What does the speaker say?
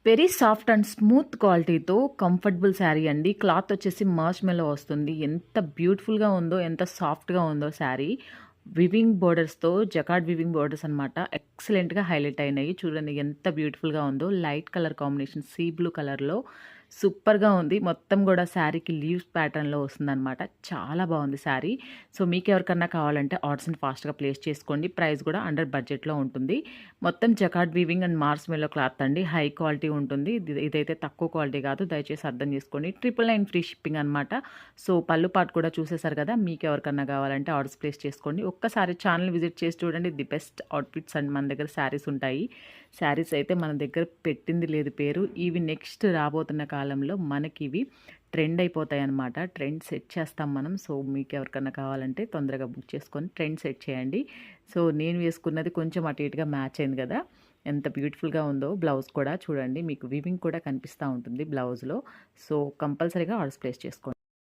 Very soft and smooth క్వాలిటీతో comfortable sari అండి. Cloth వచ్చేసి మార్ష్మెల్లో వస్తుంది. ఎంత బ్యూటిఫుల్‌గా ఉందో, ఎంత సాఫ్ట్‌గా ఉందో శారీ. వివింగ్ బోర్డర్స్‌తో జకార్డ్ వివింగ్ బోర్డర్స్ అనమాట. ఎక్సలెంట్‌గా హైలైట్ అయినాయి. చూడండి ఎంత బ్యూటిఫుల్‌గా ఉందో. Light colour combination sea blue కలర్‌లో సూపర్‌గా ఉంది. మొత్తం కూడా శారీకి లీవ్స్ ప్యాటర్న్‌లో వస్తుందనమాట. చాలా బాగుంది శారీ. సో మీకు ఎవరికన్నా కావాలంటే ఆర్డర్స్‌ని ఫాస్ట్‌గా ప్లేస్ చేసుకోండి. ప్రైస్ కూడా అండర్ బడ్జెట్‌లో ఉంటుంది. మొత్తం జకార్డ్ వీవింగ్ అండ్ మార్ష్మెల్లో క్లాత్ అండి. హై క్వాలిటీ ఉంటుంది. ఇదైతే తక్కువ క్వాలిటీ కాదు. దయచేసి అర్థం చేసుకోండి. 999 ఫ్రీ షిప్పింగ్ అనమాట. సో పళ్ళు పాటు కూడా చూసేసారు కదా. మీకు ఎవరికన్నా కావాలంటే ఆర్డర్స్ ప్లేస్ చేసుకోండి. ఒక్కసారి ఛానల్ విజిట్ చేసి చూడండి. ది బెస్ట్ అవుట్ఫిట్స్ అండ్ మన దగ్గర శారీస్ ఉంటాయి. శారీస్ అయితే మన దగ్గర పెట్టింది లేదు పేరు. ఇవి నెక్స్ట్ రాబోతున్న కాలంలో మనకి ఇవి ట్రెండ్ అయిపోతాయి అన్నమాట. ట్రెండ్ సెట్ చేస్తాం మనం. సో మీకు ఎవరికన్నా కావాలంటే తొందరగా బుక్ చేసుకొని ట్రెండ్ సెట్ చేయండి. సో నేను వేసుకున్నది కొంచెం అటు ఇటుగా మ్యాచ్ అయింది కదా. ఎంత బ్యూటిఫుల్‌గా ఉందో. బ్లౌజ్ కూడా చూడండి. మీకు వివింగ్ కూడా కనిపిస్తూ ఉంటుంది బ్లౌజ్‌లో. సో కంపల్సరీగా ఆర్డర్స్ ప్లేస్ చేసుకోండి.